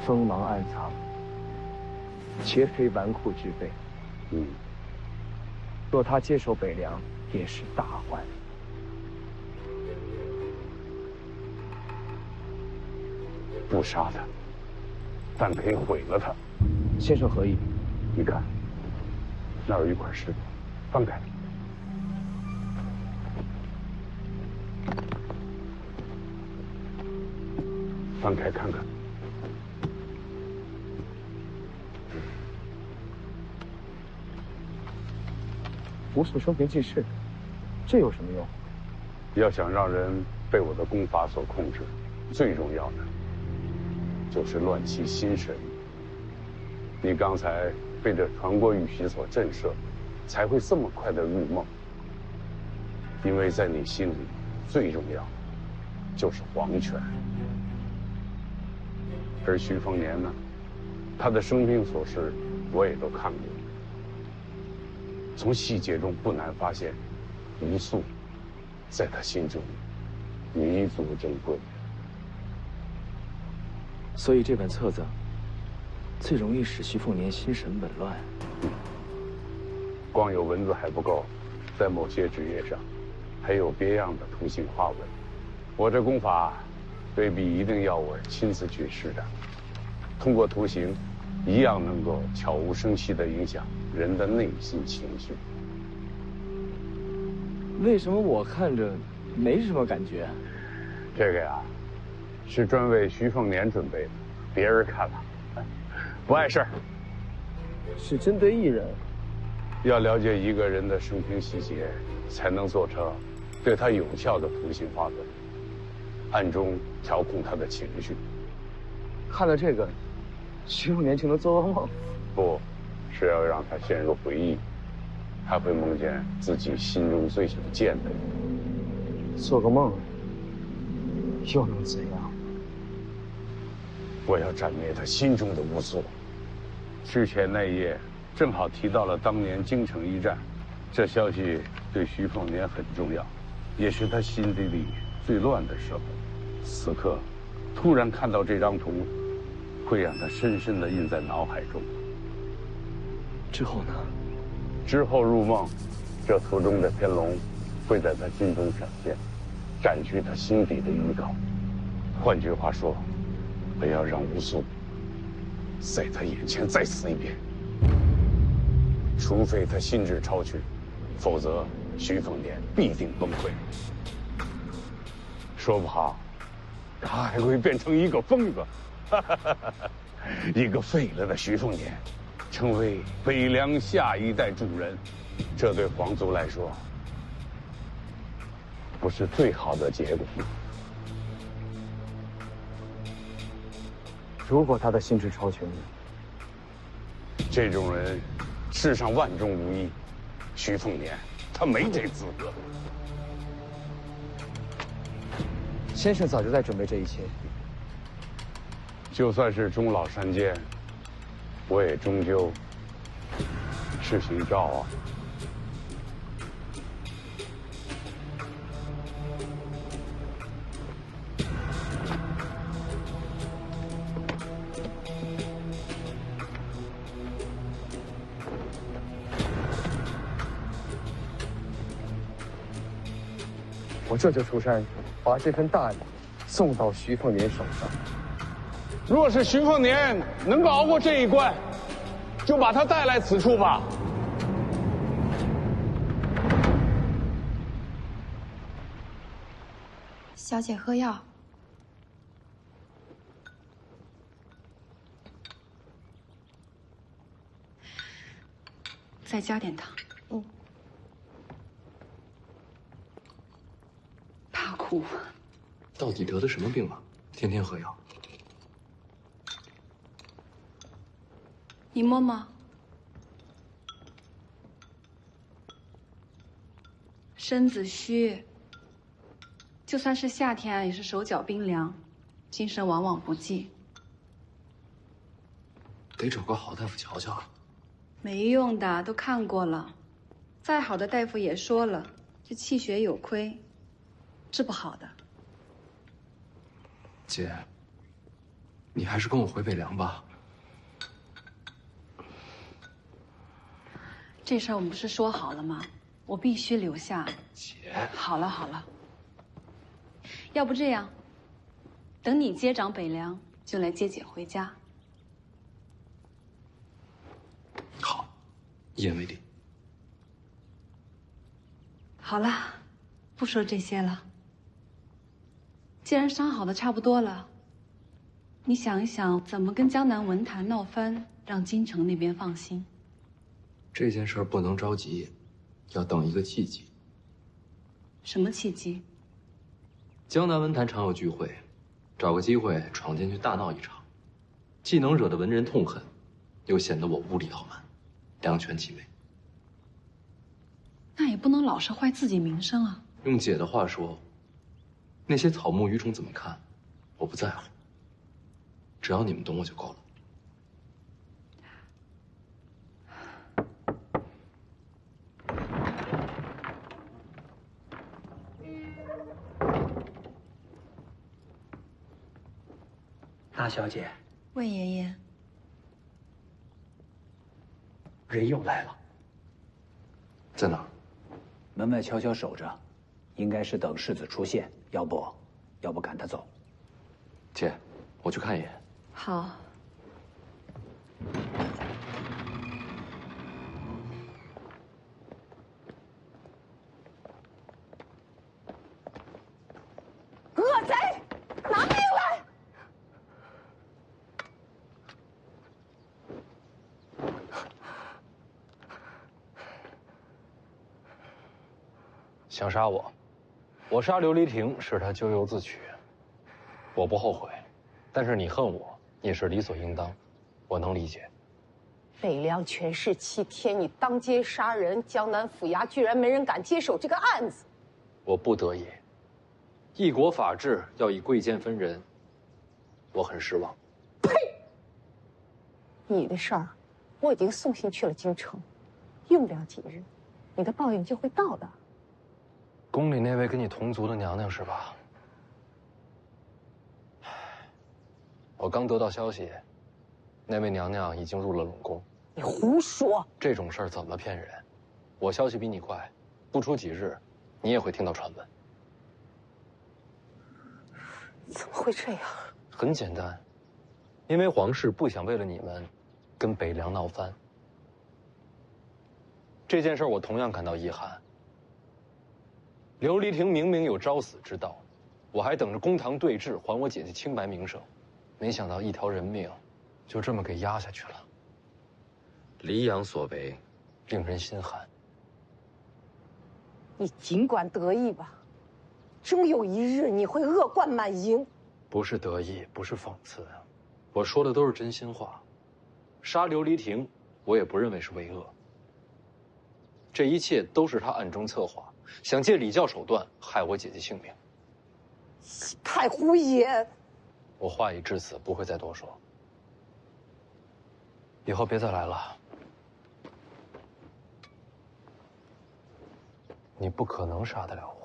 [SPEAKER 2] 锋芒暗藏，绝非纨绔之辈。若他接手北凉，也是大患。
[SPEAKER 14] 不杀他，但可以毁了他。
[SPEAKER 2] 先生何意？
[SPEAKER 14] 你看，那儿有一块石头，翻开。翻开看看。
[SPEAKER 2] 无所生平记事，这有什么用？
[SPEAKER 14] 要想让人被我的功法所控制，最重要的就是乱其心神。你刚才被这传国玉玺所震慑，才会这么快的入梦。因为在你心里，最重要就是皇权。而徐凤年呢，他的生平所事我也都看过，从细节中不难发现，吴素在他心中弥足珍贵。
[SPEAKER 2] 所以这本册子最容易使徐凤年心神紊乱。
[SPEAKER 14] 光有文字还不够，在某些纸页上还有别样的图形花纹。我这功法未必一定要我亲自去施展，通过图形，一样能够悄无声息地影响人的内心情绪。
[SPEAKER 2] 为什么我看着没什么感觉？
[SPEAKER 14] 这个呀，是专为徐凤年准备的，别人看了不碍事儿。
[SPEAKER 2] 是针对艺人。
[SPEAKER 14] 要了解一个人的生平细节，才能做成对他有效的图形划分，暗中调控他的情绪。
[SPEAKER 2] 看了这个，徐凤年就能做噩梦？
[SPEAKER 14] 不，是要让他陷入回忆，他会梦见自己心中最想见的人。
[SPEAKER 2] 做个梦，又能怎样？
[SPEAKER 14] 我要斩灭他心中的无所。之前那页正好提到了当年京城一战，这消息对徐凤年很重要，也是他心底里最乱的时候。此刻，突然看到这张图，会让他深深地印在脑海中。
[SPEAKER 2] 之后呢？
[SPEAKER 14] 之后入梦，这图中的天龙会在他心中闪现，占据他心底的一角。换句话说，我要让乌苏在他眼前再死一遍。除非他心智超群，否则徐凤年必定崩溃。说不好，他还会变成一个疯子，一个废了的徐凤年，成为北凉下一代主人。这对皇族来说，不是最好的结果。
[SPEAKER 2] 如果他的心智超群，
[SPEAKER 14] 这种人世上万中无一。徐凤年，他没这资格。
[SPEAKER 2] 先生早就在准备这一切。
[SPEAKER 14] 就算是终老山间，我也终究是姓赵啊。
[SPEAKER 2] 我这就出山，把这份大礼送到徐凤年手上。
[SPEAKER 14] 若是徐凤年能够熬过这一关，就把他带来此处吧。
[SPEAKER 3] 小姐喝药。
[SPEAKER 6] 再加点糖。
[SPEAKER 3] 嗯。
[SPEAKER 6] 怕苦。
[SPEAKER 1] 到底得的什么病啊？天天喝药。
[SPEAKER 6] 你摸摸。身子虚，就算是夏天也是手脚冰凉，精神往往不济。
[SPEAKER 1] 得找个好大夫瞧瞧啊。
[SPEAKER 6] 没用的，都看过了。再好的大夫也说了，这气血有亏，治不好的。
[SPEAKER 1] 姐，你还是跟我回北凉吧。
[SPEAKER 6] 这事儿我们不是说好了吗？我必须留下。
[SPEAKER 1] 姐，
[SPEAKER 6] 好了好了，要不这样，等你接掌北凉，就来接姐回家。
[SPEAKER 1] 好，一言为定。
[SPEAKER 6] 好了，不说这些了。既然伤好的差不多了，你想一想，怎么跟江南文坛闹翻，让京城那边放心。
[SPEAKER 1] 这件事儿不能着急，要等一个契机。
[SPEAKER 6] 什么契机？
[SPEAKER 1] 江南文坛常有聚会，找个机会闯进去大闹一场，既能惹得文人痛恨，又显得我无理傲慢，两全其美。
[SPEAKER 6] 那也不能老是坏自己名声啊。
[SPEAKER 1] 用姐的话说，那些草木鱼虫怎么看，我不在乎，只要你们懂我就够了。
[SPEAKER 15] 大小姐，
[SPEAKER 6] 魏爷爷，
[SPEAKER 15] 人又来了，
[SPEAKER 1] 在哪儿？
[SPEAKER 15] 门外悄悄守着，应该是等世子出现，要不赶他走。
[SPEAKER 1] 姐，我去看一眼。
[SPEAKER 6] 好。
[SPEAKER 4] 恶贼，拿命来！
[SPEAKER 1] 想杀我，我杀琉璃亭是他咎由自取，我不后悔。但是你恨我也是理所应当，我能理解。
[SPEAKER 8] 北凉权势欺天，你当街杀人，江南府衙居然没人敢接手这个案子。
[SPEAKER 1] 我不得已，一国法治要以贵贱分人，我很失望。
[SPEAKER 8] 呸！你的事儿，我已经送信去了京城，用不了几日，你的报应就会到的。
[SPEAKER 1] 宫里那位跟你同族的娘娘是吧？我刚得到消息，那位娘娘已经入了冷宫。
[SPEAKER 8] 你胡说！
[SPEAKER 1] 这种事儿怎么骗人？我消息比你快，不出几日，你也会听到传闻。
[SPEAKER 8] 怎么会这样？
[SPEAKER 1] 很简单，因为皇室不想为了你们跟北凉闹翻。这件事我同样感到遗憾。琉璃亭明明有招死之道，我还等着公堂对质，还我姐姐清白名声。没想到一条人命，就这么给压下去了。黎阳所为，令人心寒。
[SPEAKER 8] 你尽管得意吧，终有一日你会恶贯满盈。
[SPEAKER 1] 不是得意，不是讽刺，我说的都是真心话。杀琉璃亭，我也不认为是为恶。这一切都是他暗中策划，想借礼教手段害我姐姐性命。
[SPEAKER 8] 太胡言！
[SPEAKER 1] 我话已至此，不会再多说。以后别再来了。你不可能杀得了我。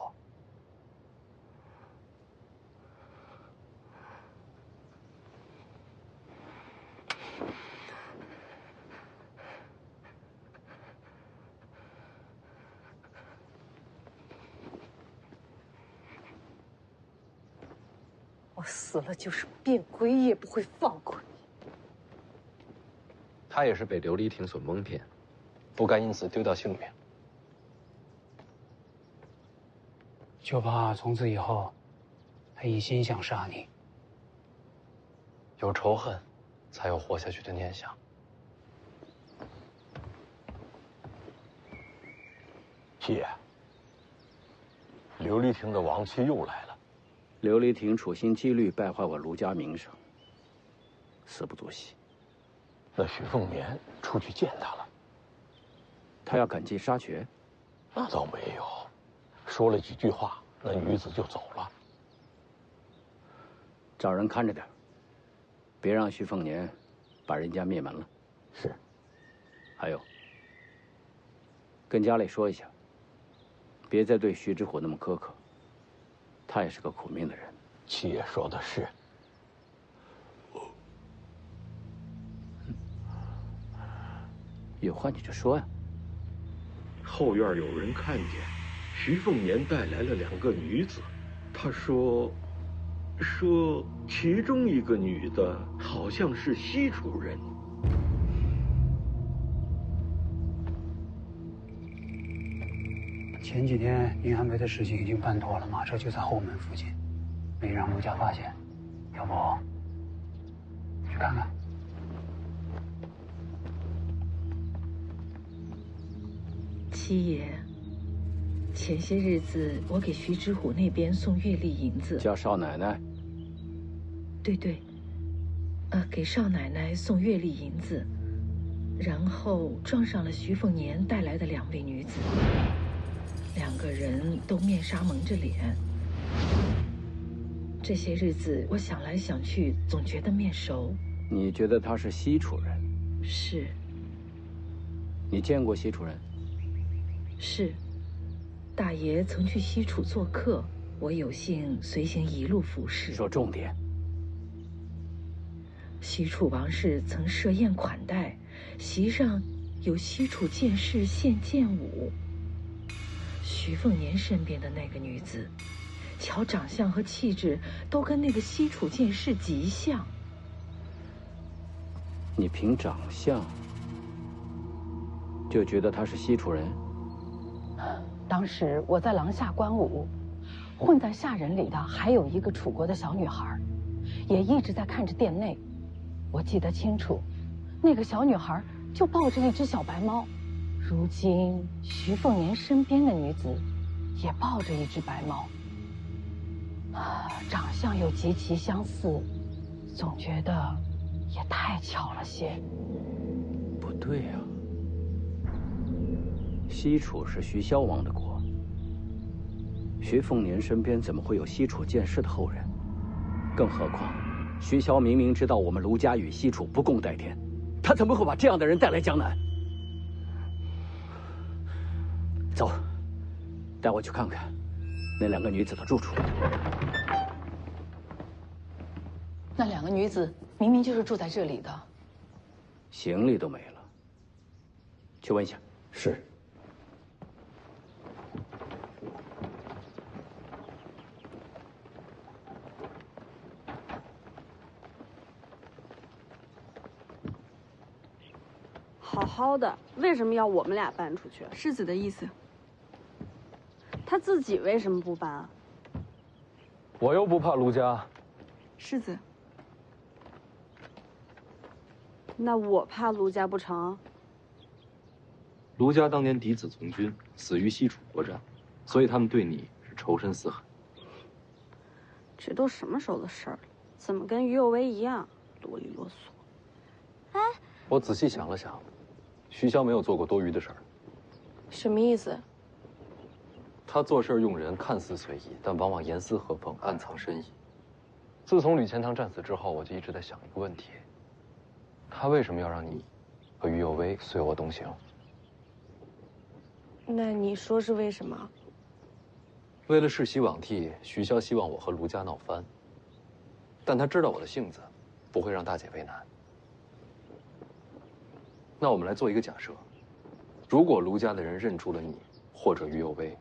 [SPEAKER 8] 我死了就是变鬼也不会放过你。
[SPEAKER 1] 他也是被琉璃亭所蒙骗，不该因此丢掉性命。
[SPEAKER 15] 就怕从此以后，他一心想杀你。
[SPEAKER 1] 有仇恨，才有活下去的念想。
[SPEAKER 16] 七爷，琉璃亭的亡妻又来了。
[SPEAKER 17] 琉璃亭处心积虑败坏我卢家名声，死不足惜。
[SPEAKER 16] 那许凤年出去见他了。
[SPEAKER 17] 他要赶尽杀绝？
[SPEAKER 16] 那倒没有，说了几句话，那女子就走了。
[SPEAKER 17] 找人看着点，别让徐凤年把人家灭门了。
[SPEAKER 16] 是。
[SPEAKER 17] 还有，跟家里说一下，别再对徐知虎那么苛刻。他也是个苦命的人。
[SPEAKER 16] 七爷说的是。
[SPEAKER 17] 有话你就说呀。
[SPEAKER 18] 后院有人看见徐凤年带来了2个女子，他说其中一个女的好像是西楚人。
[SPEAKER 15] 前几天宁寒梅的事情已经办妥了，马车就在后门附近，没让卢家发现。要不去看看？
[SPEAKER 19] 七爷，前些日子我给徐知虎那边送月例银子，
[SPEAKER 17] 叫少奶奶。
[SPEAKER 19] 对，给少奶奶送月例银子，然后撞上了徐凤年带来的2位女子，2个人都面纱蒙着脸。这些日子我想来想去，总觉得面熟。
[SPEAKER 17] 你觉得他是西楚人？
[SPEAKER 19] 是。
[SPEAKER 17] 你见过西楚人？
[SPEAKER 19] 是。大爷曾去西楚做客，我有幸随行一路服侍。
[SPEAKER 17] 说重点。
[SPEAKER 19] 西楚王室曾设宴款待，席上有西楚剑士献剑舞。徐凤年身边的那个女子，瞧长相和气质都跟那个西楚剑士极像。
[SPEAKER 17] 你凭长相就觉得他是西楚人？
[SPEAKER 8] 当时我在廊下观舞，混在下人里的还有一个楚国的小女孩，也一直在看着殿内。我记得清楚，那个小女孩就抱着一只小白猫。如今徐凤年身边的女子，也抱着一只白猫，长相又极其相似，总觉得也太巧了些。
[SPEAKER 17] 不对呀，西楚是徐骁王的国，徐凤年身边怎么会有西楚剑士的后人？更何况，徐骁明明知道我们卢家与西楚不共戴天，他怎么会把这样的人带来江南？走，带我去看看那两个女子的住处。
[SPEAKER 8] 那两个女子明明就是住在这里的，
[SPEAKER 17] 行李都没了，去问一下。
[SPEAKER 16] 是。
[SPEAKER 20] 好好的，为什么要我们俩搬出去？
[SPEAKER 4] 世子的意思。
[SPEAKER 20] 他自己为什么不搬啊？
[SPEAKER 1] 我又不怕卢家。
[SPEAKER 4] 世子。
[SPEAKER 20] 那我怕卢家不成？
[SPEAKER 1] 卢家当年嫡子从军，死于西楚国战，所以他们对你是仇深似海。
[SPEAKER 20] 这都什么时候的事儿了？怎么跟于有为一样啰里啰嗦？
[SPEAKER 1] 哎，我仔细想了想，徐骁没有做过多余的事儿。
[SPEAKER 20] 什么意思？
[SPEAKER 1] 他做事用人看似随意，但往往严丝合缝，暗藏深意。自从吕钱塘战死之后，我就一直在想一个问题：他为什么要让你和于有为随我东行？
[SPEAKER 20] 那你说是为什么？
[SPEAKER 1] 为了世袭罔替，徐骁希望我和卢家闹翻，但他知道我的性子，不会让大姐为难。那我们来做一个假设：如果卢家的人认出了你，或者于有为，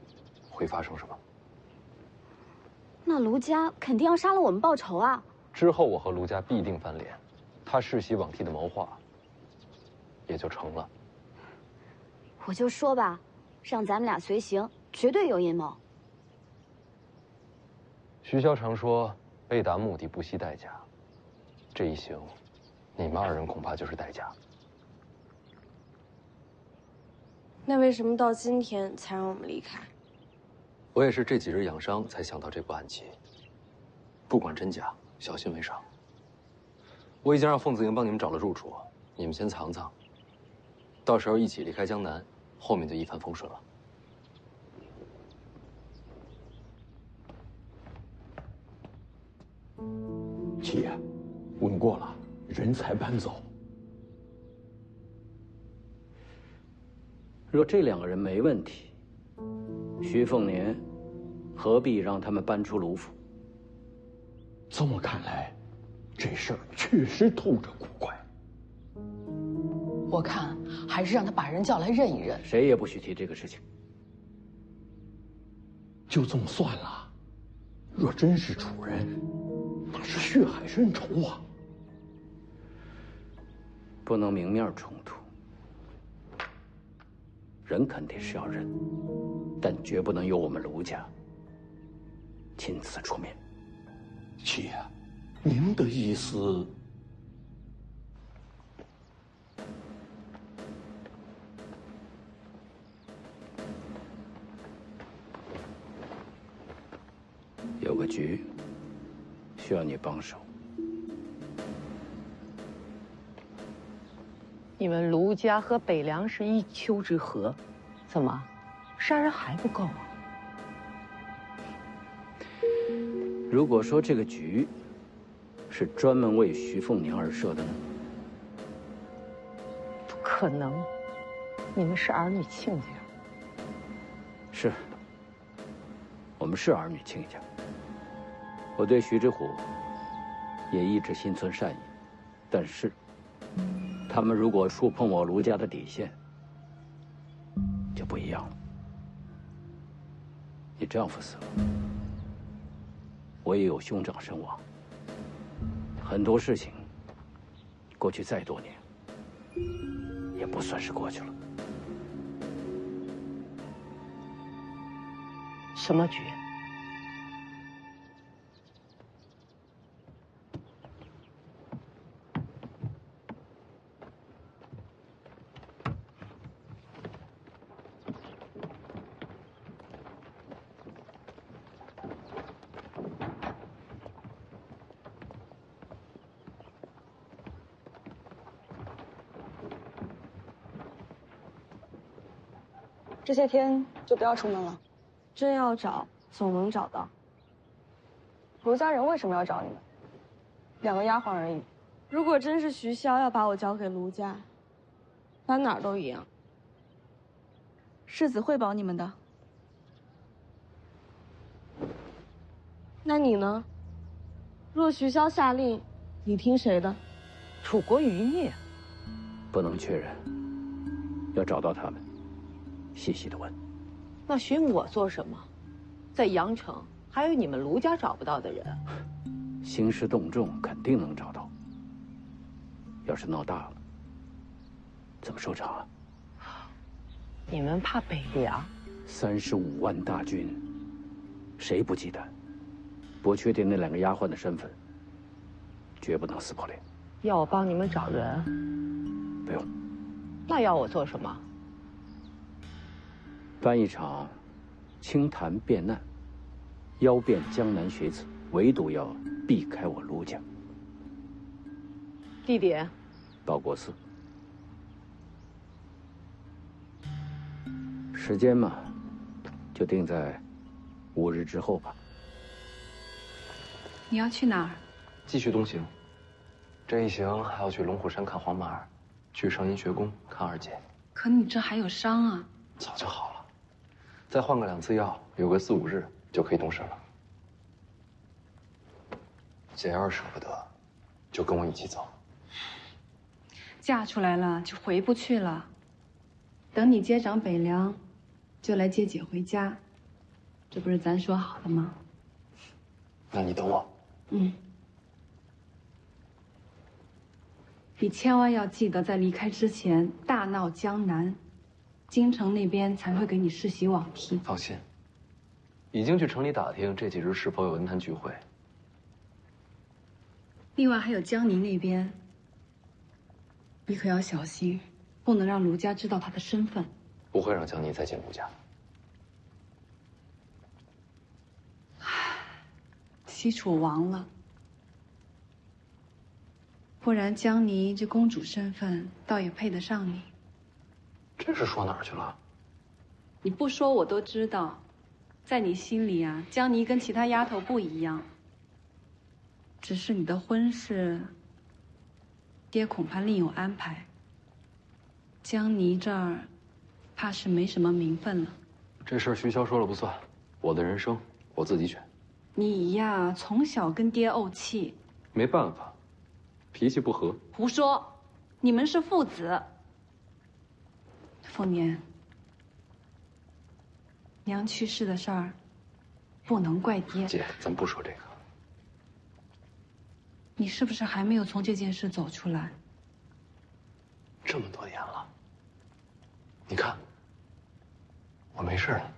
[SPEAKER 1] 会发生什么？
[SPEAKER 12] 那卢家肯定要杀了我们报仇啊！
[SPEAKER 1] 之后我和卢家必定翻脸，他世袭罔替的谋划也就成了。
[SPEAKER 12] 我就说吧，让咱们俩随行，绝对有阴谋。
[SPEAKER 1] 徐骁常说“为达目的不惜代价”，这一行，你们二人恐怕就是代价。
[SPEAKER 20] 那为什么到今天才让我们离开？
[SPEAKER 1] 我也是这几日养伤才想到这步暗棋。不管真假，小心为上。我已经让凤子营帮你们找了住处，你们先藏藏。到时候一起离开江南，后面就一帆风顺了。
[SPEAKER 16] 七爷，问过了，人才搬走。
[SPEAKER 17] 若这两个人没问题，徐凤年何必让他们搬出卢府？
[SPEAKER 16] 这么看来，这事儿确实透着古怪。
[SPEAKER 8] 我看还是让他把人叫来认一认。
[SPEAKER 17] 谁也不许提这个事情。
[SPEAKER 16] 就这么算了。若真是楚人，那是血海深仇啊！
[SPEAKER 17] 不能明面冲突。人肯定是要认，但绝不能由我们卢家亲自出面。
[SPEAKER 16] 七爷，您的意思？
[SPEAKER 17] 有个局需要你帮手。
[SPEAKER 8] 你们卢家和北凉是一丘之貉，怎么，杀人还不够啊？
[SPEAKER 17] 如果说这个局是专门为徐凤年而设的呢？
[SPEAKER 8] 不可能，你们是儿女亲家。
[SPEAKER 17] 是，我们是儿女亲家。我对徐之虎也一直心存善意，但是他们如果触碰我卢家的底线，就不一样了。你丈夫死了，我也有兄长身亡，很多事情，过去再多年，也不算是过去了。
[SPEAKER 8] 什么局？
[SPEAKER 4] 这些天就不要出门了。
[SPEAKER 20] 真要找，总能找到。
[SPEAKER 4] 卢家人为什么要找你们？2个丫鬟而已。
[SPEAKER 20] 如果真是徐骁要把我交给卢家，搬哪儿都一样。
[SPEAKER 4] 世子会保你们的。
[SPEAKER 20] 那你呢？若徐骁下令，你听谁的？
[SPEAKER 8] 楚国余孽，
[SPEAKER 17] 不能确认，要找到他们，细细的问。
[SPEAKER 19] 那寻我做什么？在阳城还有你们卢家找不到的人。
[SPEAKER 17] 兴师动众，肯定能找到。要是闹大了，怎么收场啊？
[SPEAKER 19] 你们怕北凉
[SPEAKER 17] ？35万大军，谁不忌惮？不确定那2个丫鬟的身份，绝不能撕破脸。
[SPEAKER 19] 要我帮你们找人？
[SPEAKER 17] 不用。
[SPEAKER 19] 那要我做什么？
[SPEAKER 17] 办一场清谈变难，邀遍江南学子，唯独要避开我卢家。
[SPEAKER 19] 地点？
[SPEAKER 17] 报国寺。时间嘛，就定在5日之后吧。
[SPEAKER 6] 你要去哪儿？
[SPEAKER 1] 继续东行。这一行还要去龙虎山看黄马儿，去圣阴学宫看二姐。
[SPEAKER 6] 可你这还有伤啊。
[SPEAKER 1] 早就好了，再换个2次药，有个4、5日就可以动身了。姐要是舍不得，就跟我一起走。
[SPEAKER 6] 嫁出来了就回不去了，等你接掌北凉，就来接姐回家，这不是咱说好的吗？
[SPEAKER 1] 那你等我。
[SPEAKER 6] 嗯。你千万要记得，在离开之前大闹江南，京城那边才会给你世袭罔替。
[SPEAKER 1] 放心，已经去城里打听这几日是否有文坛聚会。
[SPEAKER 6] 另外还有江宁那边，你可要小心，不能让卢家知道他的身份。
[SPEAKER 1] 不会让江宁再进卢家。
[SPEAKER 6] 西楚亡了，不然江宁这公主身份倒也配得上你。
[SPEAKER 1] 这是说哪儿去了？
[SPEAKER 6] 你不说我都知道，在你心里啊，江宁跟其他丫头不一样。只是你的婚事，爹恐怕另有安排。江宁这儿，怕是没什么名分了。
[SPEAKER 1] 这事儿徐骁说了不算，我的人生我自己选。
[SPEAKER 6] 你呀，从小跟爹怄气，
[SPEAKER 1] 没办法，脾气不合。
[SPEAKER 6] 胡说，你们是父子。凤年，娘去世的事儿，不能怪爹。
[SPEAKER 1] 姐，咱不说这个。
[SPEAKER 6] 你是不是还没有从这件事走出来？
[SPEAKER 1] 这么多年了，你看，我没事了。